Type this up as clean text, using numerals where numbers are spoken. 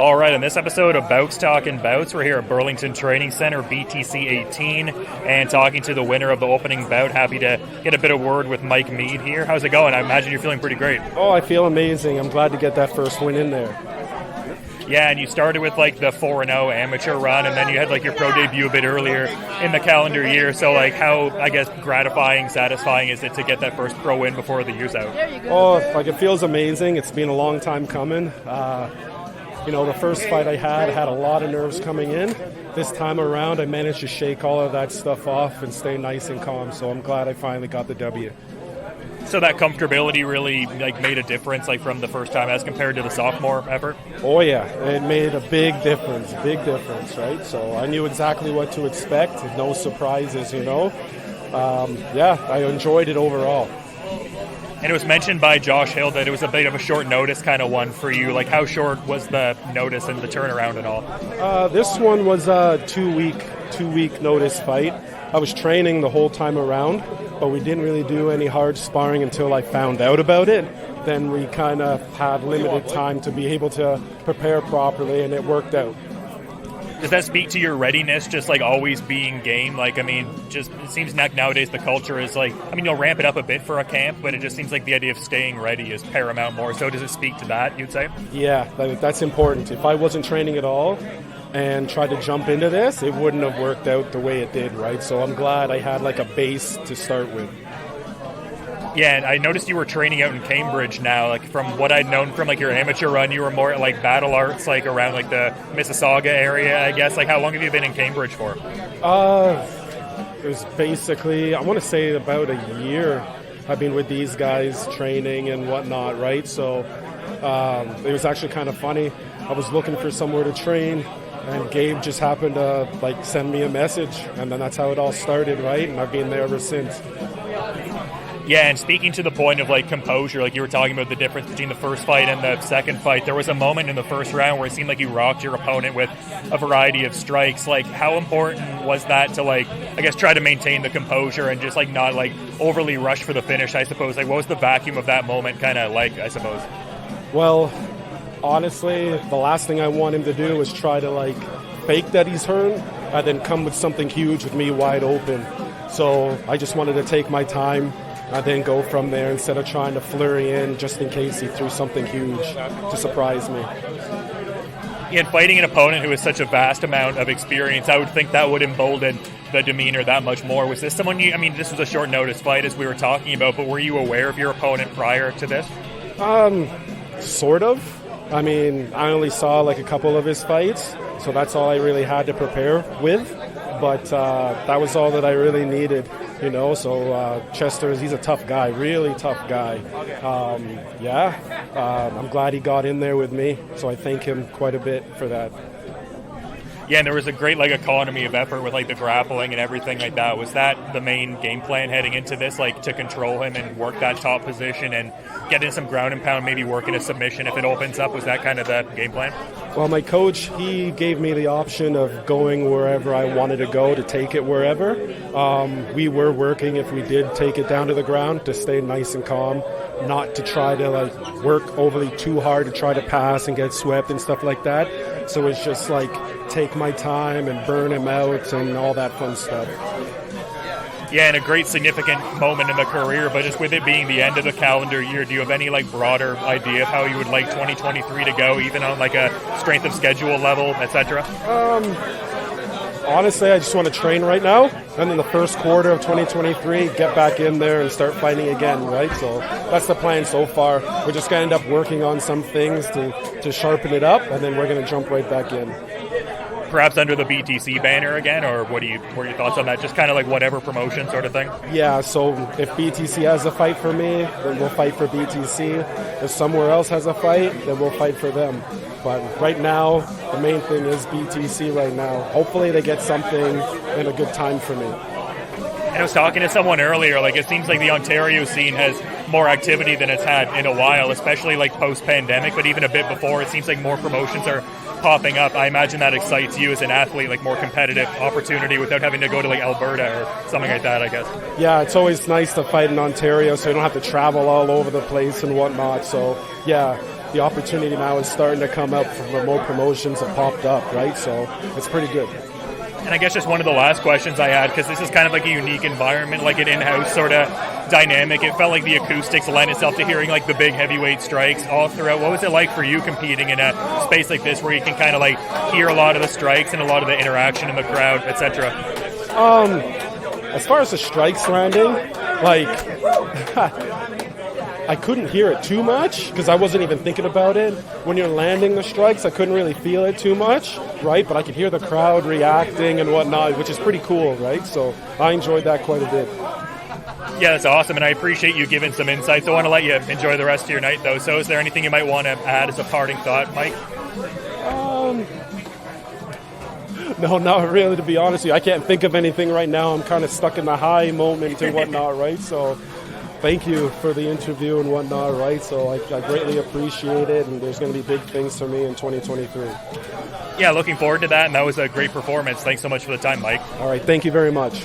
All right, in this episode of Bouts Talking Bouts, we're here at Burlington Training Center, BTC 18, and talking to the winner of the opening bout. Happy to get a bit of word with Mike Meade here. How's it going? I imagine you're feeling pretty great. Oh, I feel amazing. I'm glad to get that first win in there. Yeah, and you started with like the 4-0 amateur run, and then you had like your pro debut a bit earlier in the calendar year. So like how, I guess, gratifying, satisfying is it to get that first pro win before the year's out? Oh, like it feels amazing. It's been a long time coming. The first fight I had a lot of nerves coming in. This time around, I managed to shake all of that stuff off and stay nice and calm. So I'm glad I finally got the W. So that comfortability really like made a difference, like from the first time as compared to the sophomore effort? Oh yeah, it made a big difference, right? So I knew exactly what to expect, no surprises, I enjoyed it overall. And it was mentioned by Josh Hill that it was a bit of a short notice kind of one for you. Like how short was the notice and the turnaround and all? This one was a two-week notice fight. I was training the whole time around, but we didn't really do any hard sparring until I found out about it. Then we kind of had limited time to be able to prepare properly, and it worked out. Does that speak to your readiness, just like always being game? Like, I mean, just it seems like nowadays the culture is like, I mean, you'll ramp it up a bit for a camp, but it just seems like the idea of staying ready is paramount more. So does it speak to that, you'd say? Yeah, that's important. If I wasn't training at all and tried to jump into this, it wouldn't have worked out the way it did, right? So I'm glad I had like a base to start with. Yeah, and I noticed you were training out in Cambridge now. Like from what I'd known from like your amateur run, you were more at like battle arts, like around like the Mississauga area, I guess. Like how long have you been in Cambridge for? It was basically, I want to say about a year. I've been with these guys training and whatnot, right? So it was actually kind of funny. I was looking for somewhere to train, and Gabe just happened to like send me a message, and then that's how it all started, right? And I've been there ever since. Yeah, and speaking to the point of like composure, like you were talking about the difference between the first fight and the second fight, there was a moment in the first round where it seemed like you rocked your opponent with a variety of strikes. Like how important was that to like, I guess, try to maintain the composure and just like not like overly rush for the finish, I suppose? Like what was the vacuum of that moment kind of like, I suppose? Well, honestly, the last thing I want him to do is try to like fake that he's hurt and then come with something huge with me wide open. So I just wanted to take my time and then go from there instead of trying to flurry in just in case he threw something huge to surprise me. In fighting an opponent who has such a vast amount of experience, I would think that would embolden the demeanor that much more. Was this someone you, I mean, this was a short notice fight as we were talking about, but were you aware of your opponent prior to this? Sort of. I mean, I only saw like a couple of his fights, so that's all I really had to prepare with. But that was all that I really needed, So Chester, he's a tough guy, really tough guy. I'm glad he got in there with me, so I thank him quite a bit for that. Yeah, and there was a great like economy of effort with like the grappling and everything like that. Was that the main game plan heading into this, like to control him and work that top position and get in some ground and pound, maybe work in a submission if it opens up? Was that kind of the game plan? Well, my coach, he gave me the option of going wherever I wanted to go, to take it wherever. We were working, if we did take it down to the ground, to stay nice and calm, not to try to like work overly too hard to try to pass and get swept and stuff like that. So it's just like take my time and burn him out and all that fun stuff. Yeah, and a great significant moment in the career, but just with it being the end of the calendar year, do you have any like broader idea of how you would like 2023 to go, even on like a strength of schedule level, etc.? Honestly, I just want to train right now, and in the first quarter of 2023, get back in there and start fighting again, right? So that's the plan so far. We're just going to end up working on some things to sharpen it up, and then we're going to jump right back in. Perhaps under the BTC banner again, or what are your thoughts on that? Just kind of like whatever promotion sort of thing? Yeah, so if BTC has a fight for me, then we'll fight for BTC. If somewhere else has a fight, then we'll fight for them. But right now, the main thing is BTC right now. Hopefully they get something and a good time for me. And I was talking to someone earlier, like it seems like the Ontario scene has more activity than it's had in a while, especially like post-pandemic, but even a bit before, it seems like more promotions are popping up. I imagine that excites you as an athlete, like more competitive opportunity without having to go to like Alberta or something like that, I guess. Yeah, it's always nice to fight in Ontario so you don't have to travel all over the place and whatnot. So yeah, the opportunity now is starting to come up for more promotions have popped up, right? So it's pretty good. And I guess just one of the last questions I had, because this is kind of like a unique environment, like an in-house sort of dynamic. It felt like the acoustics lend itself to hearing like the big heavyweight strikes all throughout. What was it like for you competing in a space like this where you can kind of like hear a lot of the strikes and a lot of the interaction in the crowd, etc.? As far as the strikes landing, like I couldn't hear it too much because I wasn't even thinking about it. When you're landing the strikes, I couldn't really feel it too much, right? But I could hear the crowd reacting and whatnot, which is pretty cool, right? So I enjoyed that quite a bit. Yeah, that's awesome, and I appreciate you giving some insights. I want to let you enjoy the rest of your night, though. So is there anything you might want to add as a parting thought, Mike? No, not really, to be honest with you. I can't think of anything right now. I'm kind of stuck in the high moment and whatnot, right? So thank you for the interview and whatnot, right? So I greatly appreciate it, and there's going to be big things for me in 2023. Yeah, looking forward to that, and that was a great performance. Thanks so much for the time, Mike. All right, thank you very much.